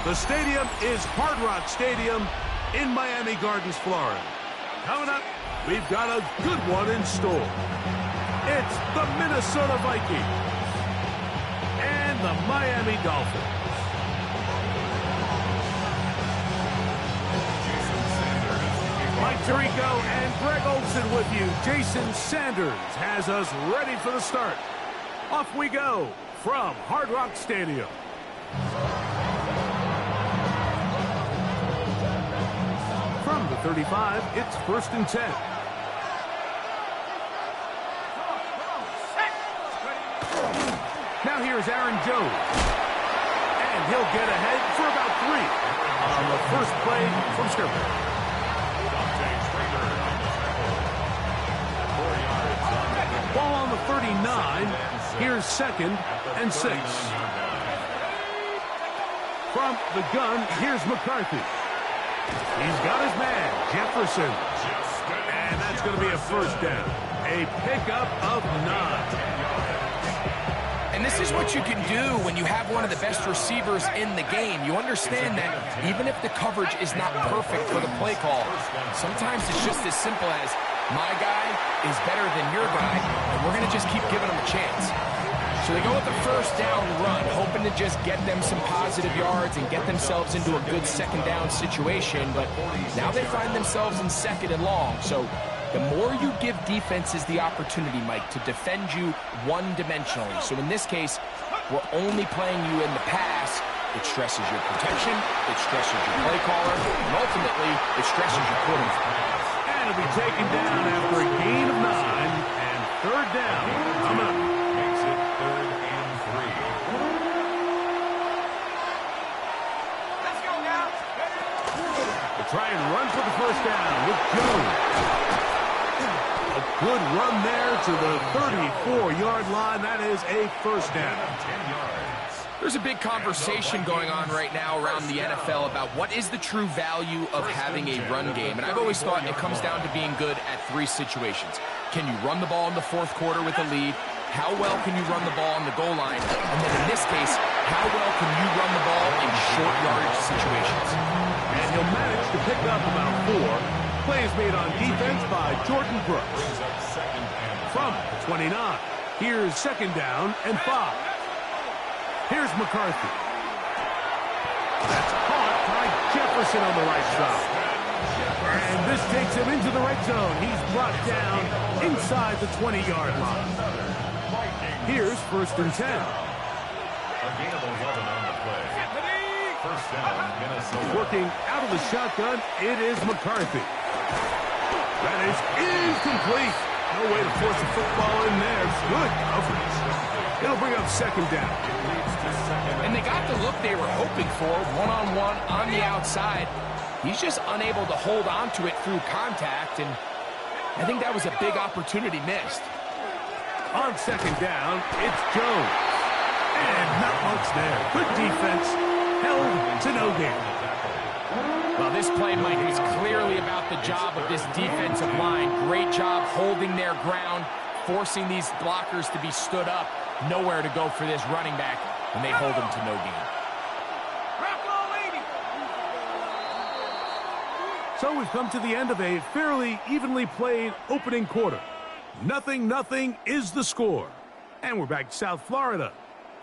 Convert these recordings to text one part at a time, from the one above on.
The stadium is Hard Rock Stadium in Miami Gardens, Florida. Coming up, we've got a good one in store. It's the Minnesota Vikings and the Miami Dolphins. Mike Tirico and Greg Olsen with you. Jason Sanders has us ready for the start. Off we go from Hard Rock Stadium. From the 35, it's 1st and 10. Now here's Aaron Jones. And he'll get ahead for about 3 on the first play from scrimmage. Ball on the 39. Here's 2nd and 6. From the gun, here's McCarthy. He's got his man, Jefferson. And that's going to be a 1st down. A pickup of 9. And this is what you can do when you have one of the best receivers in the game. You understand that even if the coverage is not perfect for the play call, sometimes it's just as simple as, my guy is better than your guy, and we're going to just keep giving him a chance. So they go with the 1st down run, hoping to just get them some positive yards and get themselves into a good 2nd down situation. But now they find themselves in 2nd and long. So the more you give defenses the opportunity, Mike, to defend you one-dimensionally. So in this case, we're only playing you in the pass. It stresses your protection, it stresses your play caller, and ultimately, it stresses your quarterback. And it'll be taken down after a gain of 9 and 3rd down. Coming up. Makes it 3rd and 3. Let's go now. They try and run for the 1st down with Jones. A good run there to the 34-yard line. That is a 1st down. 10 yards. There's a big conversation going on right now around the NFL about what is the true value of having a run game. And I've always thought it comes down to being good at 3 situations. Can you run the ball in the 4th quarter with a lead? How well can you run the ball on the goal line? And then in this case, how well can you run the ball in short yardage situations? And he'll manage to pick up about 4. Plays made on defense by Jordan Brooks. From the 29, here's 2nd down and 5. Here's McCarthy. That's caught by Jefferson on the right side. And this takes him into the red zone. He's brought down inside the 20-yard line. Here's 1st and 10. A gain of 11 on the play. 1st down, Minnesota. Working out of the shotgun, it is McCarthy. That is incomplete. No way to force a football in there. Good coverage. It'll bring up 2nd down. And they got the look they were hoping for, one-on-one on the outside. He's just unable to hold on to it through contact, and I think that was a big opportunity missed. On 2nd down, it's Jones. And not much there. Good defense. Held to no gain. Well, this play, Mike, was clearly about the job of this defensive line. Great job holding their ground, forcing these blockers to be stood up. Nowhere to go for this running back, and they hold him to no gain. So we've come to the end of a fairly evenly played opening quarter. 0-0 is the score. And we're back to South Florida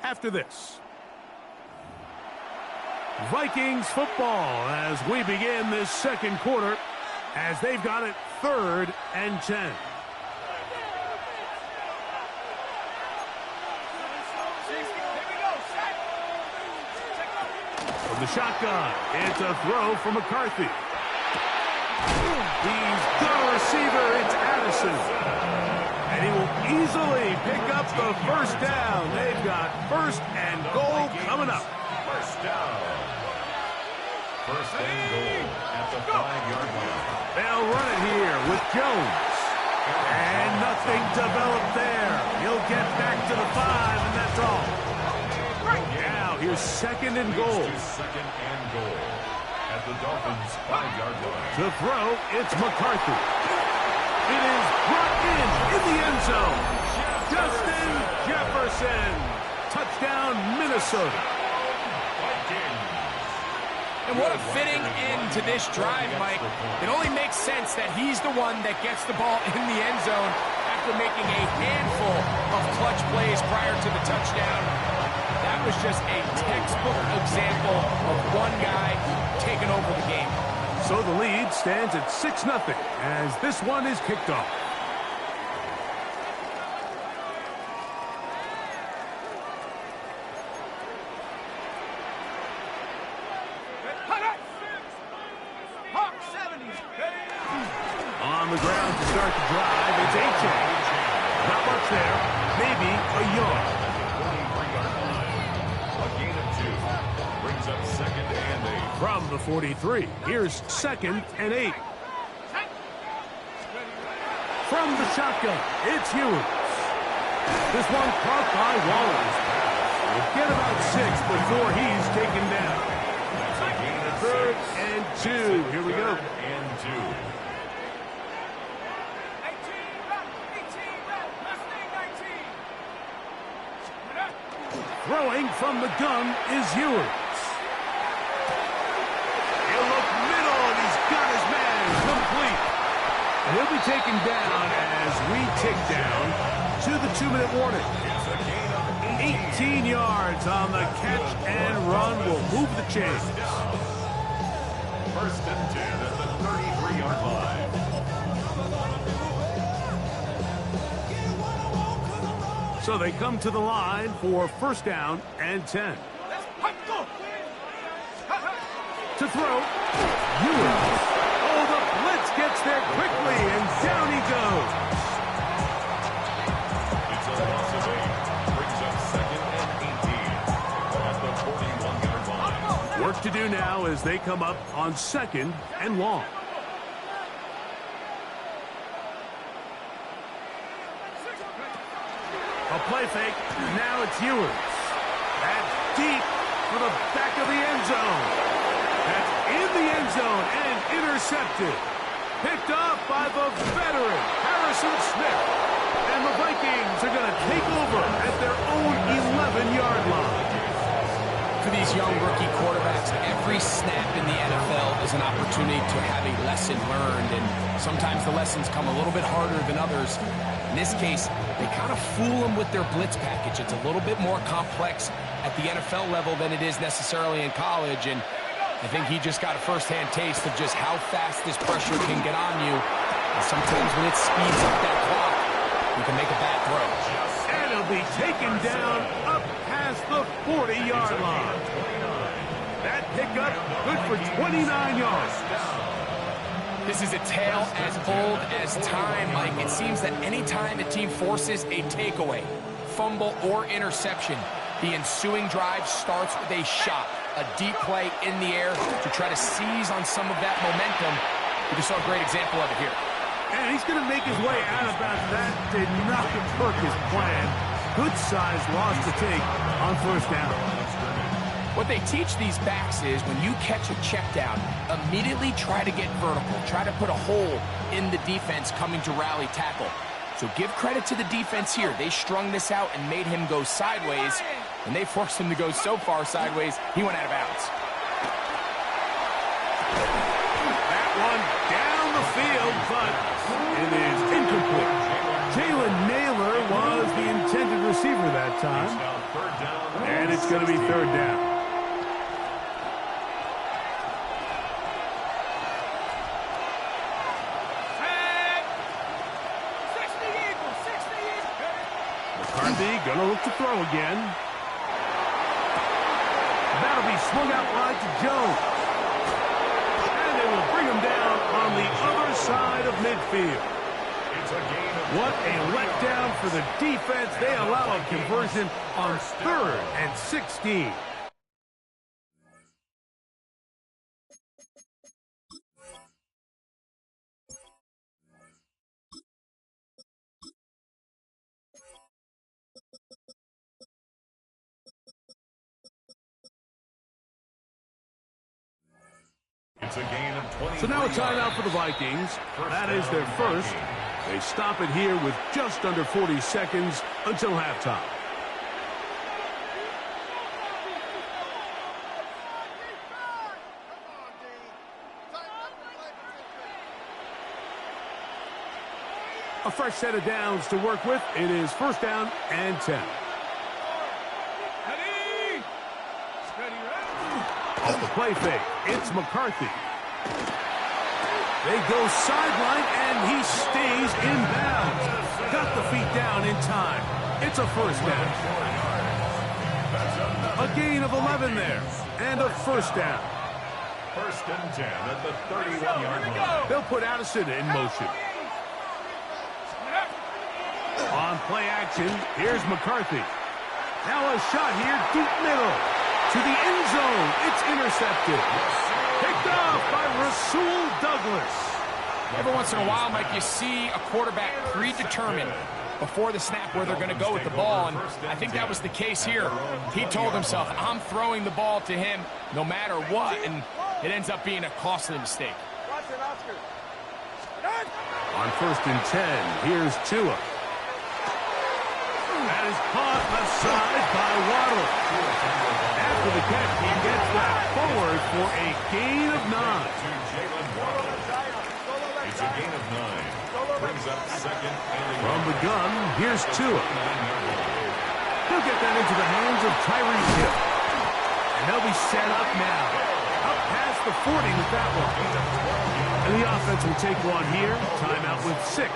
after this. Vikings football as we begin this 2nd quarter as they've got it 3rd and 10. From the shotgun, it's a throw for McCarthy. He's got a receiver, it's Addison. And he will easily pick up the 1st down. They've got 1st and goal coming up. 1st down. 1st and goal at the 5-yard line. They'll run it here with Jones. And nothing developed there. He'll get back to the 5, and that's all. Now here's 2nd and goal. 2nd and goal at the Dolphins' 5-yard line. To throw, it's McCarthy. It is brought in the end zone. Justin Jefferson. Touchdown, Minnesota. And what a fitting end to this drive, Mike. It only makes sense that he's the one that gets the ball in the end zone after making a handful of clutch plays prior to the touchdown. That was just a textbook example of one guy taking over the game. So the lead stands at 6-0 as this one is kicked off. On the ground to start the drive, it's A.J. Not much there, maybe a yard. A gain of 2. Brings up 2nd and 8. From the 43, here's 2nd and 8. From the shotgun, it's Ewers. This one caught by Wallace. We'll get about 6 before he's taken down. 3rd and 2. Here we go. And 2. Throwing from the gun is Ewers. He'll look middle, and he's got his man complete. And he'll be taken down as we tick down to the 2-minute warning. 18 yards on the catch and run will move the chains. 1st and 10 at the 33-yard line. So they come to the line for 1st down and 10. To throw, Ewers. Oh, the blitz gets there quickly, and down he goes. It's a loss of 8. Brings up 2nd and 18 at the 41-yard line. Work to do now as they come up on 2nd and long. A play fake. Now it's Ewers. That's deep for the back of the end zone. That's in the end zone and intercepted. Picked off by the veteran, Harrison Smith. And the Vikings are going to take over at their own 11-yard line. For these young rookie quarterbacks, every snap in the NFL is an opportunity to have a lesson learned, and sometimes the lessons come a little bit harder than others. In this case, they kind of fool them with their blitz package. It's a little bit more complex at the NFL level than it is necessarily in college, and I think he just got a first-hand taste of just how fast this pressure can get on you. And sometimes when it speeds up that clock, you can make a bad throw. And he'll be taken down up past the 40-yard line. That pickup good for 29 yards. This is a tale as old as time, Mike. It seems that anytime a team forces a takeaway, fumble, or interception, the ensuing drive starts with a shot, a deep play in the air to try to seize on some of that momentum. We just saw a great example of it here. And he's going to make his way out of that. That did not work his plan. Good size loss to take on 1st down. What they teach these backs is when you catch a check down, immediately try to get vertical. Try to put a hole in the defense coming to rally tackle. So give credit to the defense here. They strung this out and made him go sideways. When they forced him to go so far sideways, he went out of bounds. That one down the field, but it is incomplete. Jalen Naylor was the intended receiver that time. And it's going to be 3rd down. McCarthy going to look to throw again. That'll be swung out wide to Jones. And they will bring him down on the other side of midfield. What a letdown for the defense. They allow a conversion on 3rd and 16. It's a gain of 20. So now a timeout for the Vikings. That is their first. They stop it here with just under 40 seconds until halftime. A fresh set of downs to work with. It is first down and 10. Off the play fake, it's McCarthy. They go sideline, and he stays in bounds. Got the feet down in time. It's a first down. A gain of 11 there, and a first down. First and 10 at the 31-yard line. They'll put Addison in motion. On play action, here's McCarthy. Now a shot here, deep middle. To the end zone, it's intercepted. Picked off by Rasul Douglas. Every once in a while, Mike, you see a quarterback predetermined before the snap where they're going to go with the ball, and I think that was the case here. He told himself, I'm throwing the ball to him no matter what, and it ends up being a costly mistake. On first and 10, here's Tua. That is caught left side by Waddle. After the catch, he gets that forward for a gain of 9. It's a gain of 9. Brings up second. From the gun, here's Tua. He'll get that into the hands of Tyreek Hill. And they'll be set up now. Up past the 40 with that one. And the offense will take one here. Timeout with 6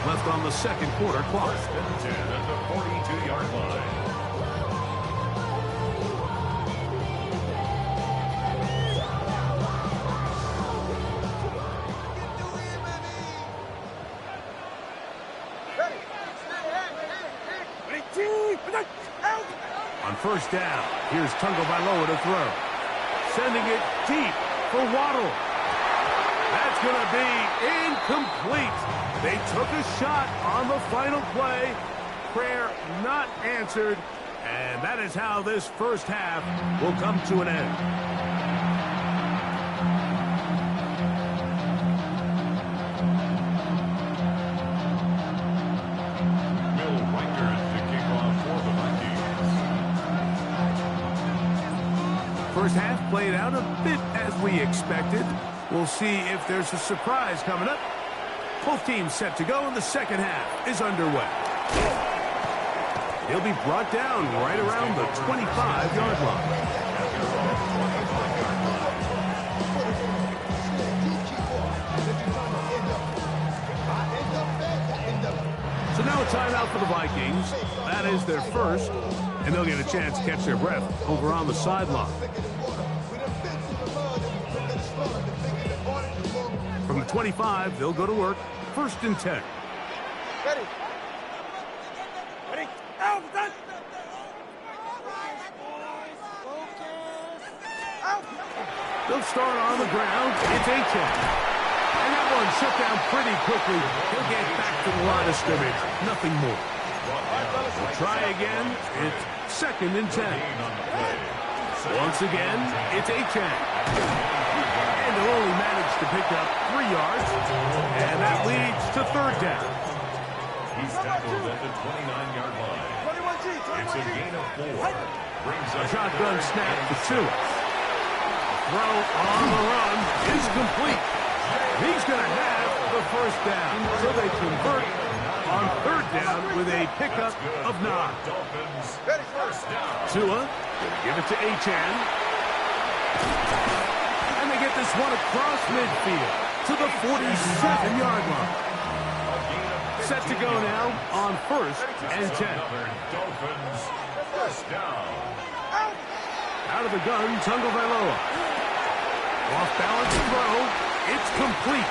left on the second quarter clock. First and 10 at the 42-yard line. On first down, here's Tagovailoa to throw. Sending it deep for Waddle. That's going to be incomplete. They took a shot on the final play. Prayer not answered. And that is how this first half will come to an end. First half played out a bit as we expected. We'll see if there's a surprise coming up. Both teams set to go, and the second half is underway. He'll be brought down right around the 25-yard line. So now a timeout for the Vikings. That is their first, and they'll get a chance to catch their breath over on the sideline. From the 25, they'll go to work. First and 10. Ready. Out. They'll start on the ground. It's Achane. And that one shut down pretty quickly. He'll get back to the line of scrimmage. Nothing more. We'll try again. It's second and 10. Once again, it's Achane. And they'll only manage to pick up 3 yards. And that leads to third down. He's tackled at the 29-yard line. It's a gain of 4. Brings A up shotgun snap for Tua. Throw on the run is complete. He's going to have the first down. So they convert on third down with a pickup of 9. Tua going to give it to Achane. And they get this one across midfield to the 47-yard line. Set to go now on first and 10. Dolphins first down. Out of the gun, Tagovailoa. Off balance throw. It's complete.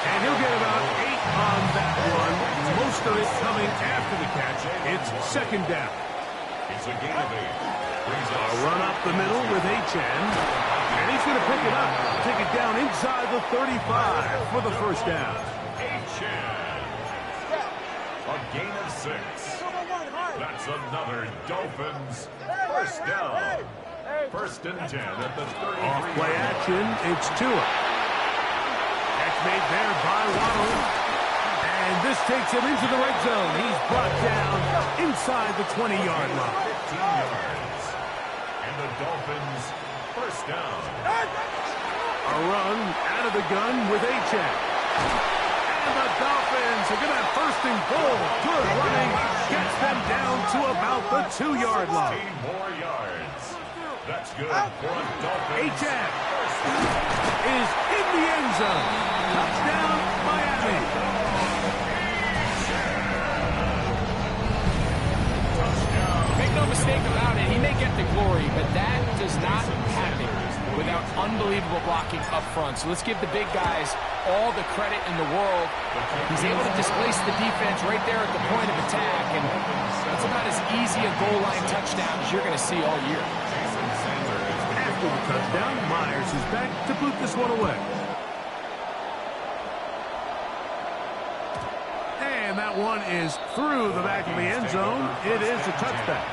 And he'll get about 8 on that one. Most of it coming after the catch. It's second down. It's a gain of 8. A run up the middle with Achane. And he's going to pick it up. Take it down inside the 35 for the first down. Achane. A gain of 6. That's another Dolphins first down. First and 10 at the 33. Off play action, it's Tua. Catch made there by Waddle. And this takes him into the red zone. He's brought down inside the 20-yard line. 15 yards. And the Dolphins first down. A run out of the gun with Achane. And the Dolphins are going to have first and goal. Good running gets them down to about the 2-yard line. 15 more yards. That's good for a Dolphins. H.F. is in the end zone. Touchdown, Miami. Make no mistake about it, he may get the glory, but that does not happen without unbelievable blocking up front. So let's give the big guys all the credit in the world. He's able to displace the defense right there at the point of attack, and that's about as easy a goal line touchdown as you're going to see all year. After the touchdown, Myers is back to boot this one away. And that one is through the back of the end zone. It is a touchback.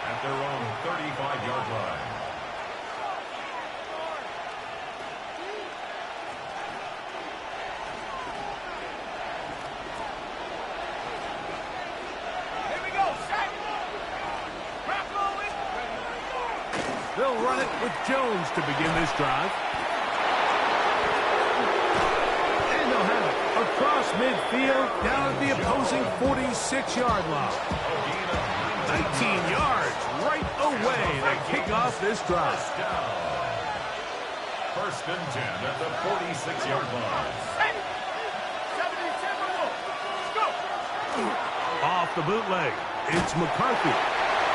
At their own 35-yard line. They'll run it with Jones to begin this drive. And they'll have it across midfield down at the opposing 46-yard line. 19 yards right away to kick off this drive. First and 10 at the 46-yard line. Off the bootleg, it's McCarthy.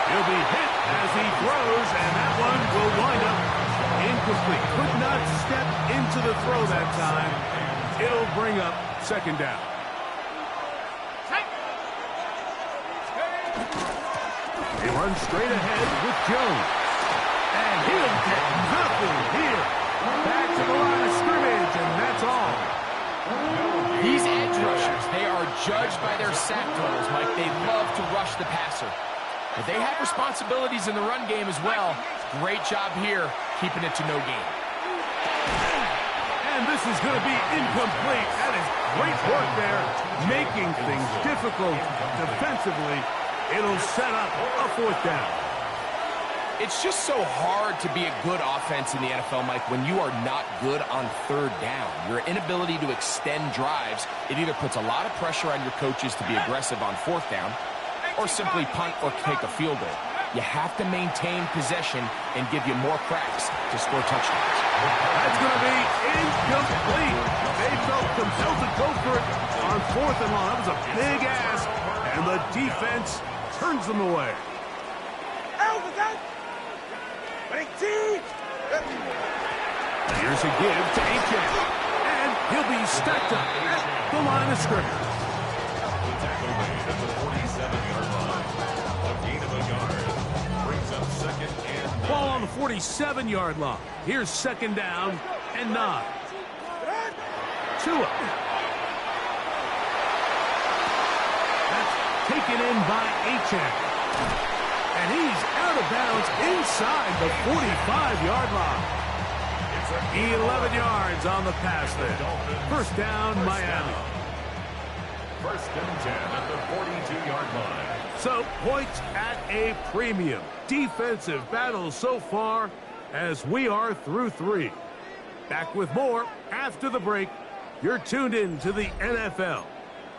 He'll be hit as he throws, and that one will wind up incomplete. Could not step into the throw that time. It'll bring up second down. They run straight ahead with Jones. And he'll get nothing here. Back to the line of scrimmage, and that's all. These edge rushers, they are judged by their sack totals, Mike. They love to rush the passer. But they have responsibilities in the run game as well. Great job here, keeping it to no gain. And this is going to be incomplete. That is great work there, making things difficult defensively. It'll set up a fourth down. It's just so hard to be a good offense in the NFL, Mike, when you are not good on third down. Your inability to extend drives, it either puts a lot of pressure on your coaches to be aggressive on fourth down or simply punt or take a field goal. You have to maintain possession and give you more cracks to score touchdowns. That's going to be incomplete. They felt compelled to go for it on fourth and long. That was a big ask, and the defense turns them away. Here's a give to H.F. And he'll be stacked up at the line of scrimmage. The tackle made at the 47-yard line. A gain of a yard brings up second and 9. Ball on the 47-yard line. Here's second down and 9. Tua. That's taken in by H.F. And he's out of bounds inside the 45-yard line. 11 yards on the pass there. First down, Miami. First and 10 at the 42-yard line. So, points at a premium. Defensive battle so far as we are through 3. Back with more after the break. You're tuned in to the NFL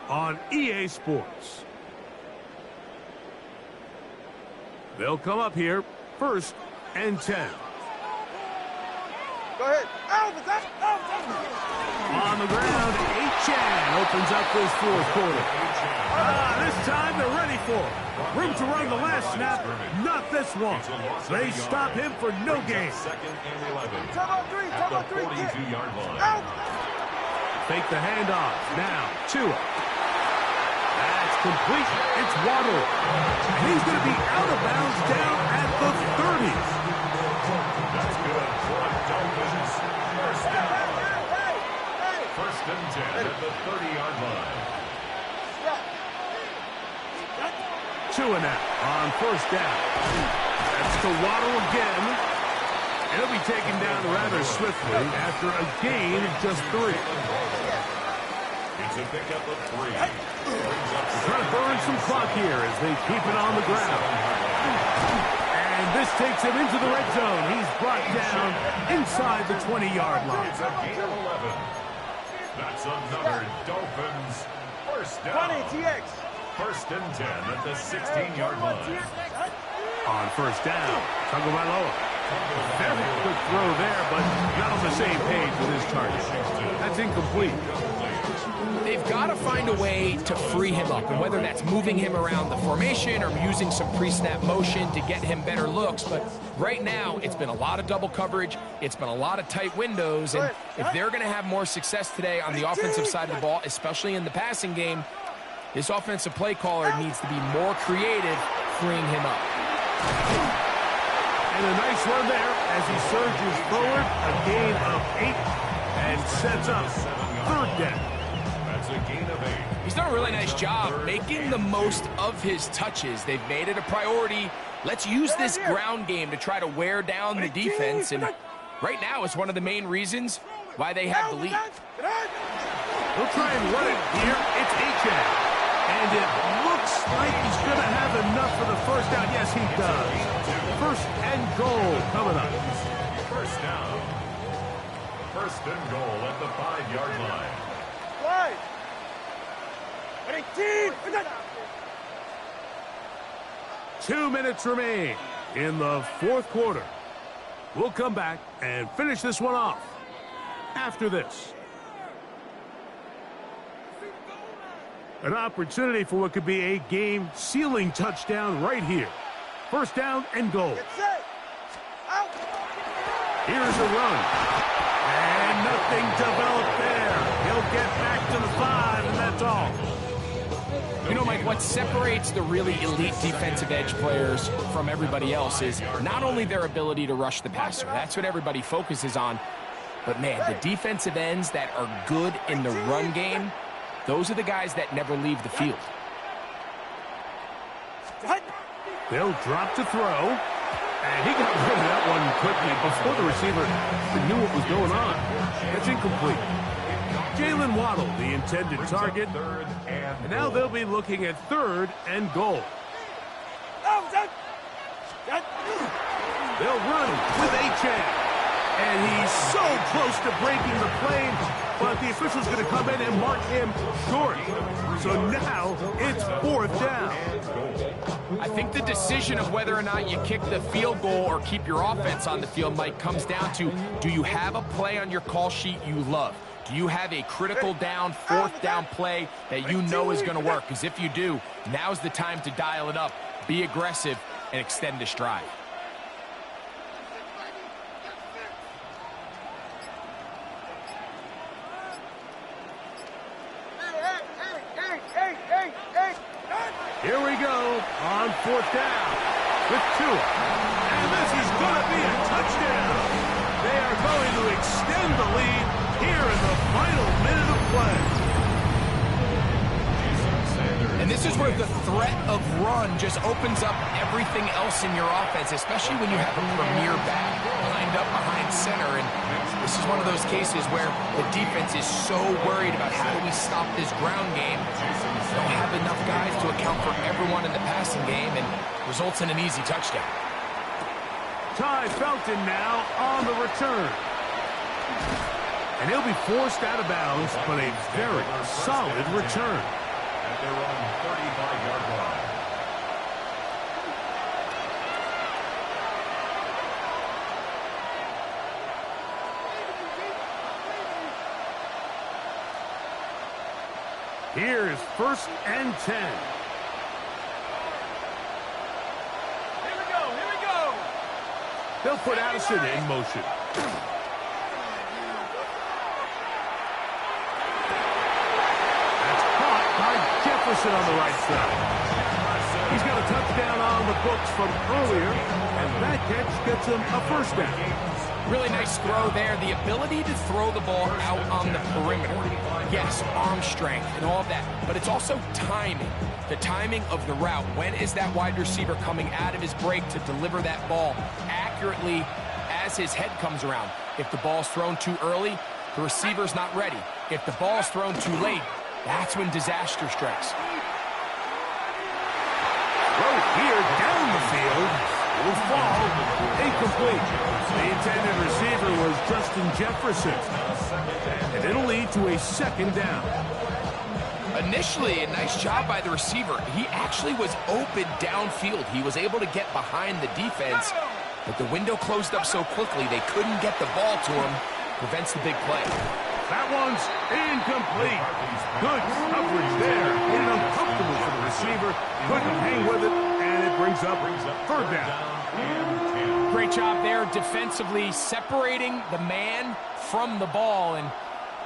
on EA Sports. They'll come up here, first and 10. Go ahead. On the ground, H.N. opens up this fourth quarter. This time they're ready for it. Room to run the last snap, not this one. They stop him for no gain. Second and 11. Come on, 3. 42-yard line. Fake the handoff. Now, Tua. That's complete. It's Waddle. And he's going to be out of bounds down at the 30. That's good for a Dolphins first down. First and 10 at the 30-yard line. Tua now on first down. That's to Waddle again. And he'll be taken down rather swiftly after a gain of just 3. It's a pickup of 3. Trying to burn some clock here as they keep it on the ground. And this takes him into the red zone. He's brought down inside the 20-yard line. It's a gain of 11. That's another Dolphins first down. 20, TX. First and 10 at the 16-yard line. On first down, Tagovailoa. Very good throw there, but not on the same page with his target. That's incomplete. They've got to find a way to free him up, and whether that's moving him around the formation or using some pre-snap motion to get him better looks. But right now, it's been a lot of double coverage. It's been a lot of tight windows, and if they're going to have more success today on the offensive side of the ball, especially in the passing game, this offensive play caller needs to be more creative, freeing him up. And a nice run there as he surges forward, a gain of 8, and sets up third down. That's a gain of 8. He's done a really nice job making the most of his touches. They've made it a priority. Let's use this ground game to try to wear down the defense, and right now it's one of the main reasons why they have the lead. We'll try and run it here. It's Achane. And it looks like he's going to have enough for the first down. Yes, he does. First and goal coming up. First down. First and goal at the 5-yard line. Wide. 18. 2 minutes remain in the fourth quarter. We'll come back and finish this one off after this. An opportunity for what could be a game-sealing touchdown right here. First down and goal. Here's a run. And nothing developed there. He'll get back to the 5, and that's all. You know, Mike, what separates the really elite defensive edge players from everybody else is not only their ability to rush the passer. That's what everybody focuses on. But, man, the defensive ends that are good in the run game, those are the guys that never leave the field. They'll drop to throw. And he got rid of that one quickly before the receiver knew what was going on. That's incomplete. Jalen Waddle, the intended target. And now they'll be looking at third and goal. They'll run with Achane. And he's so close to breaking the play, but the official's going to come in and mark him short. So now it's fourth down. I think the decision of whether or not you kick the field goal or keep your offense on the field, Mike, comes down to, do you have a play on your call sheet you love? Do you have a critical down, fourth down play that you know is going to work? Because if you do, now's the time to dial it up, be aggressive, and extend this drive. Here we go on fourth down with Tua. And this is going to be a touchdown. They are going to extend the lead here in the final minute of play. And this is where the threat of run just opens up everything else in your offense, especially when you have a premier back lined up behind center. And this is one of those cases where the defense is so worried about how do we stop this ground game. They don't have enough guys to account for everyone in the passing game, and results in an easy touchdown. Ty Felton now on the return. And he'll be forced out of bounds, but a very solid return. At their own 35-yard line. Here's first and 10. Here we go. They'll put Addison in motion. That's caught by Jefferson on the right side. He's got a touchdown on the books from earlier, and that catch gets him a first down. Really nice throw there. The ability to throw the ball out on the perimeter. Yes, arm strength and all of that, but it's also timing. The timing of the route. When is that wide receiver coming out of his break to deliver that ball accurately as his head comes around? If the ball's thrown too early, the receiver's not ready. If the ball's thrown too late, that's when disaster strikes. Throw here down the field. Will fall. Incomplete. The intended receiver was Justin Jefferson. And It'll lead to a second down. Initially, a nice job by the receiver. He actually was open downfield. He was able to get behind the defense, but the window closed up so quickly they couldn't get the ball to him. Prevents the big play. That one's incomplete. Good coverage there. Made it uncomfortable for the receiver. Couldn't hang with it, and it brings up third down. Great job there defensively, separating the man from the ball. And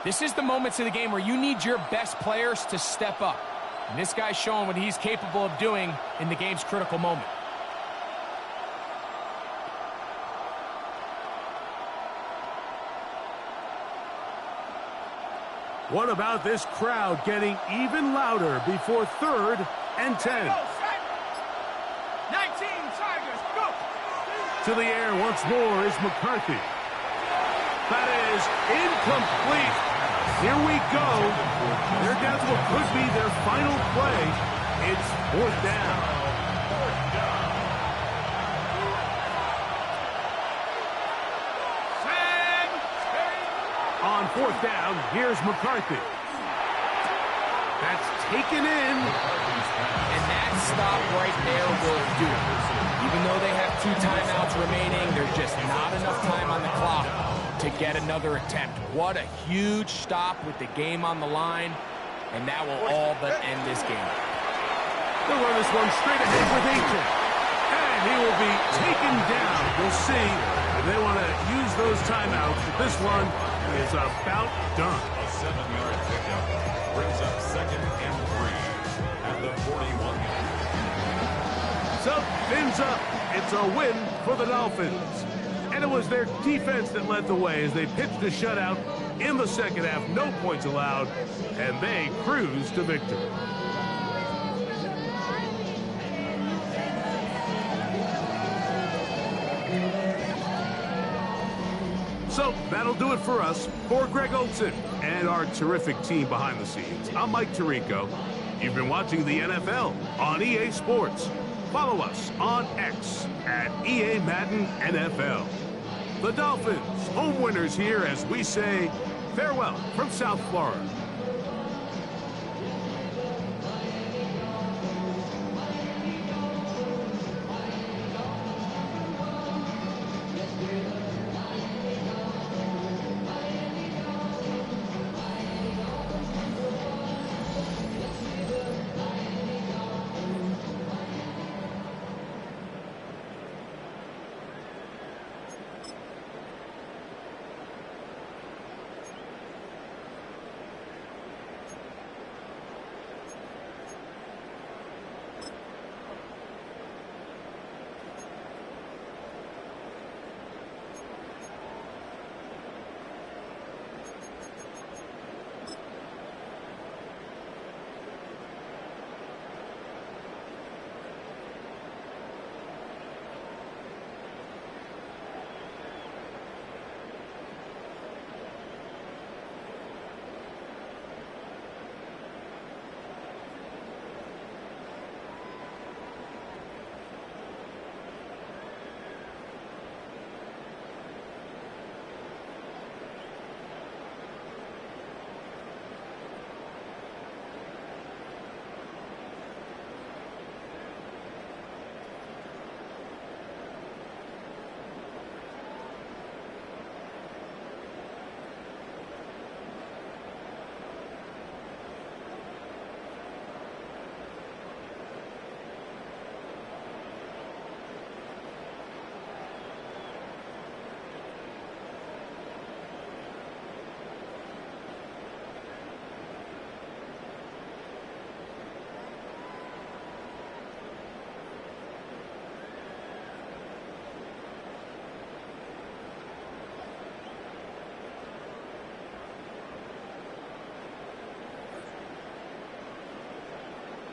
this is the moments of the game where you need your best players to step up. And this guy's showing what he's capable of doing in the game's critical moment. What about this crowd getting even louder before 3rd and 10? 19 Tigers, go! To the air once more is McCarthy. That is incomplete. Here we go. They're down to what could be their final play. It's 4th down. On 4th down, here's McCarthy. That's taken in. And that stop right there will do it. Even though they have 2 timeouts remaining, there's just not enough time on the clock to get another attempt. What a huge stop with the game on the line, and that will all but end this game. They'll run this one straight ahead with Aiken. And he will be taken down. We'll see if they want to use those timeouts. This one is about done. A 7-yard pickup brings up 2nd and 3 at the 41. So, fins up. It's a win for the Dolphins. And it was their defense that led the way as they pitched a shutout in the second half. No points allowed, and they cruised to victory. So, that'll do it for us. For Greg Olson and our terrific team behind the scenes, I'm Mike Tirico. You've been watching the NFL on EA Sports. Follow us on X at EA Madden NFL. The Dolphins, home winners here as we say farewell from South Florida.